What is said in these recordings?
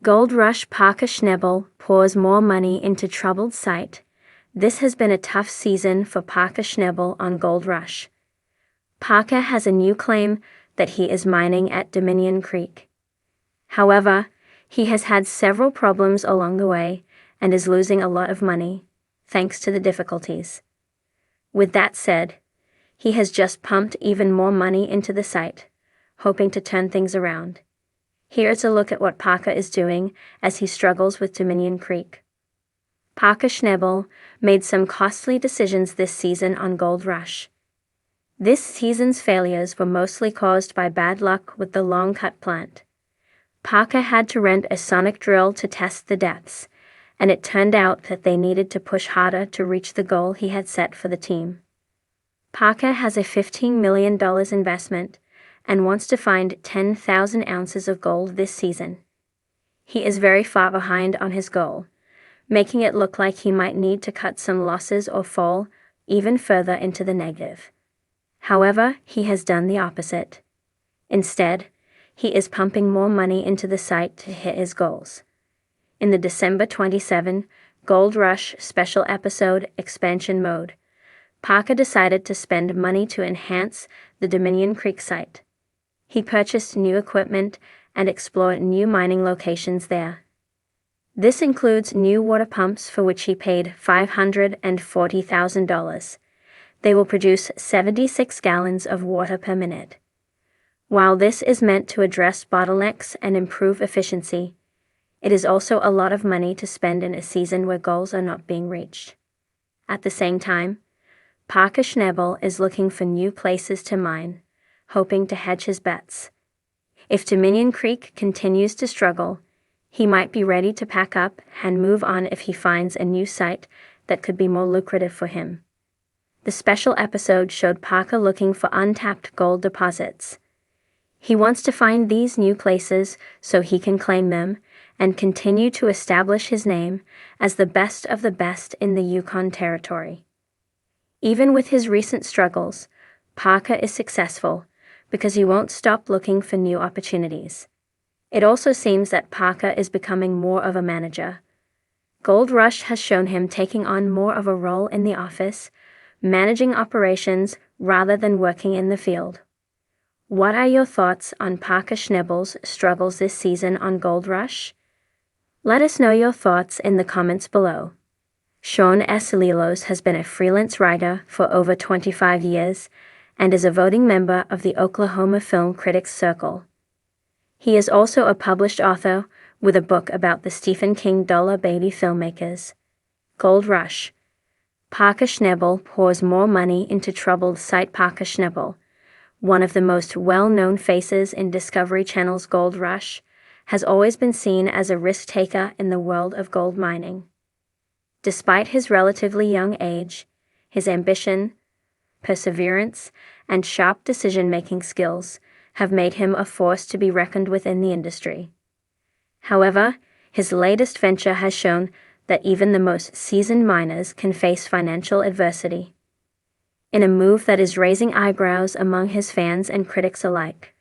Gold Rush Parker Schnabel pours more money into troubled site. This has been a tough season for Parker Schnabel on Gold Rush. Parker has a new claim that he is mining at Dominion Creek. However, he has had several problems along the way and is losing a lot of money, thanks to the difficulties. With that said, he has just pumped even more money into the site, hoping to turn things around. Here's a look at what Parker is doing as he struggles with Dominion Creek. Parker Schnabel made some costly decisions this season on Gold Rush. This season's failures were mostly caused by bad luck with the long cut plant. Parker had to rent a sonic drill to test the depths, and it turned out that they needed to push harder to reach the goal he had set for the team. Parker has a $15 million investment and wants to find 10,000 ounces of gold this season. He is very far behind on his goal, making it look like he might need to cut some losses or fall even further into the negative. However, he has done the opposite. Instead, he is pumping more money into the site to hit his goals. In the December 27 Gold Rush special episode Expansion Mode, Parker decided to spend money to enhance the Dominion Creek site. He purchased new equipment and explored new mining locations there. This includes new water pumps for which he paid $540,000. They will produce 76 gallons of water per minute. While this is meant to address bottlenecks and improve efficiency, it is also a lot of money to spend in a season where goals are not being reached. At the same time, Parker Schnabel is looking for new places to mine, hoping to hedge his bets. If Dominion Creek continues to struggle, he might be ready to pack up and move on if he finds a new site that could be more lucrative for him. The special episode showed Parker looking for untapped gold deposits. He wants to find these new places so he can claim them and continue to establish his name as the best of the best in the Yukon Territory. Even with his recent struggles, Parker is successful because he won't stop looking for new opportunities. It also seems that Parker is becoming more of a manager. Gold Rush has shown him taking on more of a role in the office, managing operations rather than working in the field. What are your thoughts on Parker Schnabel's struggles this season on Gold Rush? Let us know your thoughts in the comments below. Sean S. Lilos has been a freelance writer for over 25 years and is a voting member of the Oklahoma Film Critics Circle. He is also a published author with a book about the Stephen King Dollar Baby filmmakers. Gold Rush. Parker Schnabel pours more money into troubled site. Parker Schnabel, one of the most well-known faces in Discovery Channel's Gold Rush, has always been seen as a risk-taker in the world of gold mining. Despite his relatively young age, his ambition, perseverance, and sharp decision-making skills have made him a force to be reckoned with in the industry. However, his latest venture has shown that even the most seasoned miners can face financial adversity. In a move that is raising eyebrows among his fans and critics alike,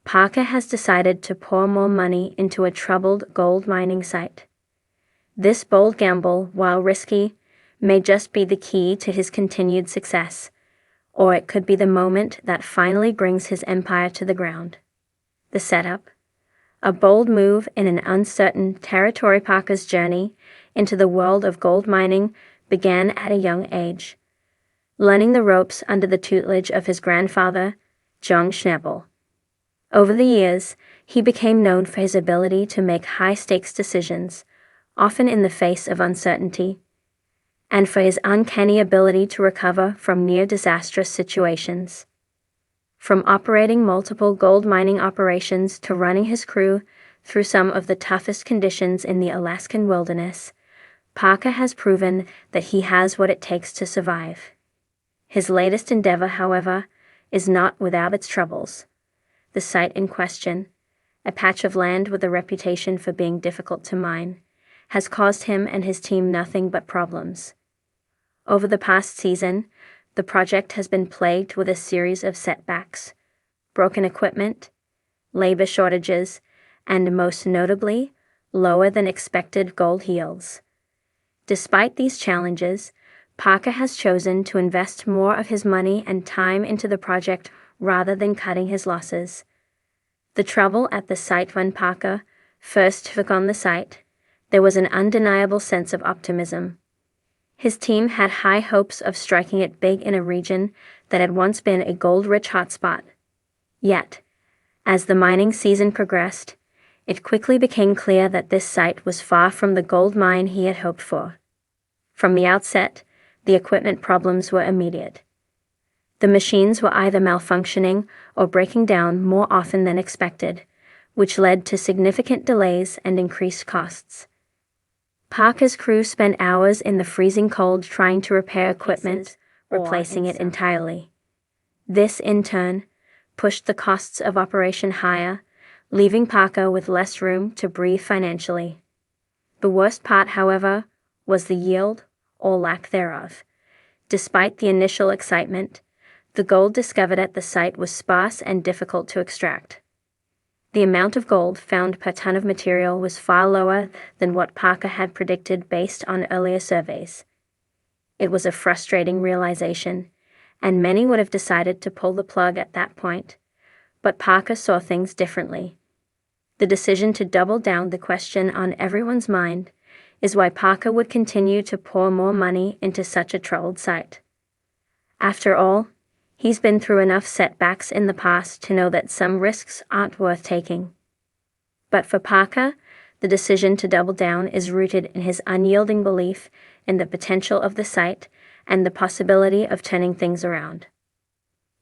Parker has decided to pour more money into a troubled gold mining site. This bold gamble, while risky, may just be the key to his continued success, or it could be the moment that finally brings his empire to the ground. The setup: a bold move in an uncertain territory. Parker's journey into the world of gold mining began at a young age, learning the ropes under the tutelage of his grandfather, John Schnabel. Over the years, he became known for his ability to make high-stakes decisions, often in the face of uncertainty, and for his uncanny ability to recover from near-disastrous situations. From operating multiple gold mining operations to running his crew through some of the toughest conditions in the Alaskan wilderness, Parker has proven that he has what it takes to survive. His latest endeavor, however, is not without its troubles. The site in question, a patch of land with a reputation for being difficult to mine, has caused him and his team nothing but problems. Over the past season, the project has been plagued with a series of setbacks, broken equipment, labor shortages, and most notably, lower than expected gold yields. Despite these challenges, Parker has chosen to invest more of his money and time into the project rather than cutting his losses. The trouble at the site: when Parker first took on the site, there was an undeniable sense of optimism. His team had high hopes of striking it big in a region that had once been a gold-rich hotspot. Yet, as the mining season progressed, it quickly became clear that this site was far from the gold mine he had hoped for. From the outset, the equipment problems were immediate. The machines were either malfunctioning or breaking down more often than expected, which led to significant delays and increased costs. Parker's crew spent hours in the freezing cold trying to repair equipment, replacing it entirely. This, in turn, pushed the costs of operation higher, leaving Parker with less room to breathe financially. The worst part, however, was the yield, or lack thereof. Despite the initial excitement, the gold discovered at the site was sparse and difficult to extract. The amount of gold found per ton of material was far lower than what Parker had predicted based on earlier surveys. It was a frustrating realization, and many would have decided to pull the plug at that point, but Parker saw things differently. The decision to double down, the question on everyone's mind, is why Parker would continue to pour more money into such a troubled site. After all, he's been through enough setbacks in the past to know that some risks aren't worth taking. But for Parker, the decision to double down is rooted in his unyielding belief in the potential of the site and the possibility of turning things around.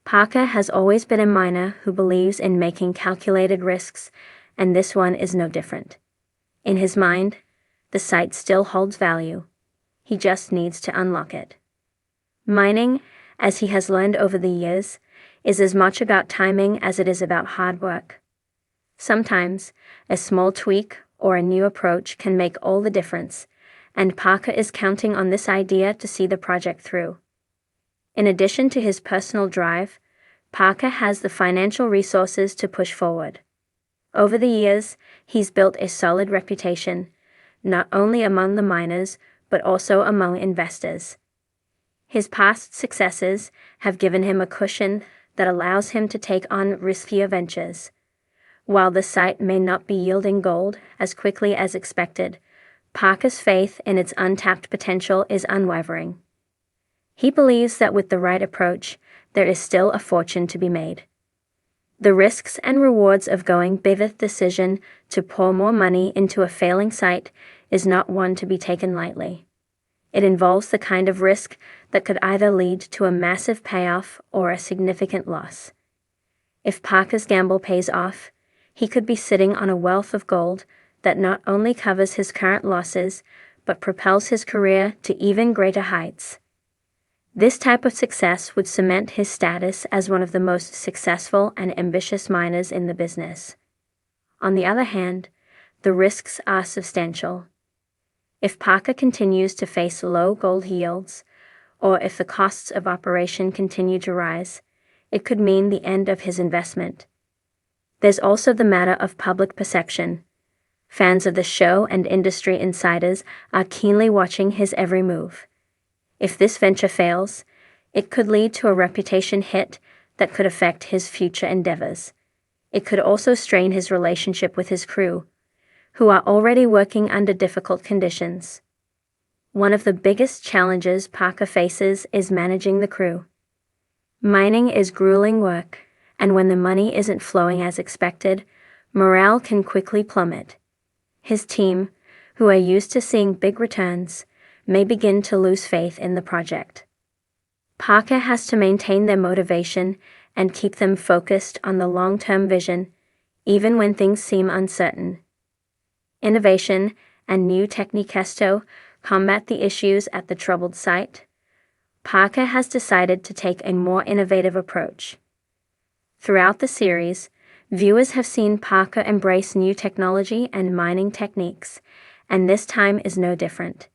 Parker has always been a miner who believes in making calculated risks, and this one is no different. In his mind, the site still holds value. He just needs to unlock it. Mining, as he has learned over the years, is as much about timing as it is about hard work. Sometimes, a small tweak or a new approach can make all the difference, and Parker is counting on this idea to see the project through. In addition to his personal drive, Parker has the financial resources to push forward. Over the years, he's built a solid reputation, not only among the miners, but also among investors. His past successes have given him a cushion that allows him to take on riskier ventures. While the site may not be yielding gold as quickly as expected, Parker's faith in its untapped potential is unwavering. He believes that with the right approach, there is still a fortune to be made. The risks and rewards of going big. The decision to pour more money into a failing site is not one to be taken lightly. It involves the kind of risk that could either lead to a massive payoff or a significant loss. If Parker's gamble pays off, he could be sitting on a wealth of gold that not only covers his current losses, but propels his career to even greater heights. This type of success would cement his status as one of the most successful and ambitious miners in the business. On the other hand, the risks are substantial. If Parker continues to face low gold yields, or if the costs of operation continue to rise, it could mean the end of his investment. There's also the matter of public perception. Fans of the show and industry insiders are keenly watching his every move. If this venture fails, it could lead to a reputation hit that could affect his future endeavors. It could also strain his relationship with his crew, who are already working under difficult conditions. One of the biggest challenges Parker faces is managing the crew. Mining is grueling work, and when the money isn't flowing as expected, morale can quickly plummet. His team, who are used to seeing big returns, may begin to lose faith in the project. Parker has to maintain their motivation and keep them focused on the long-term vision, even when things seem uncertain. Innovation and new techniques to combat the issues at the troubled site. Parker has decided to take a more innovative approach. Throughout the series, viewers have seen Parker embrace new technology and mining techniques, and this time is no different.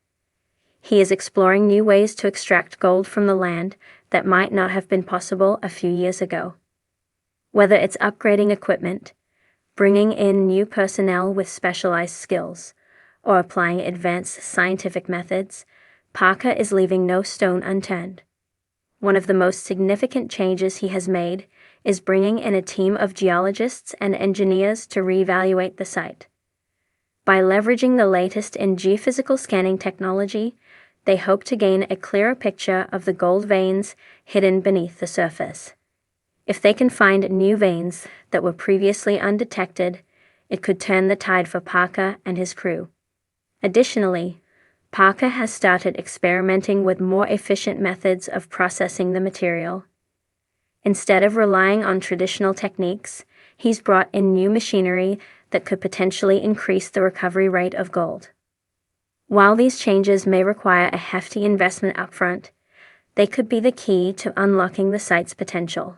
He is exploring new ways to extract gold from the land that might not have been possible a few years ago. Whether it's upgrading equipment, bringing in new personnel with specialized skills, or applying advanced scientific methods, Parker is leaving no stone unturned. One of the most significant changes he has made is bringing in a team of geologists and engineers to reevaluate the site. By leveraging the latest in geophysical scanning technology, they hope to gain a clearer picture of the gold veins hidden beneath the surface. If they can find new veins that were previously undetected, it could turn the tide for Parker and his crew. Additionally, Parker has started experimenting with more efficient methods of processing the material. Instead of relying on traditional techniques, he's brought in new machinery that could potentially increase the recovery rate of gold. While these changes may require a hefty investment upfront, they could be the key to unlocking the site's potential.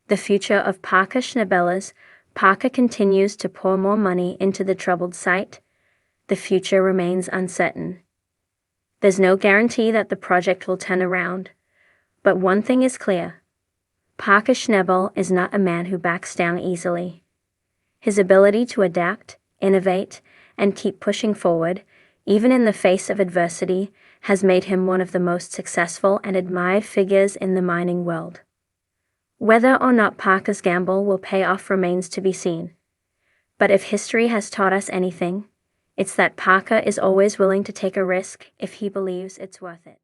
The future of Parker Schnabel. Parker continues to pour more money into the troubled site. The future remains uncertain. There's no guarantee that the project will turn around, but one thing is clear. Parker Schnabel is not a man who backs down easily. His ability to adapt, innovate, and keep pushing forward, even in the face of adversity, has made him one of the most successful and admired figures in the mining world. Whether or not Parker's gamble will pay off remains to be seen. But if history has taught us anything, it's that Parker is always willing to take a risk if he believes it's worth it.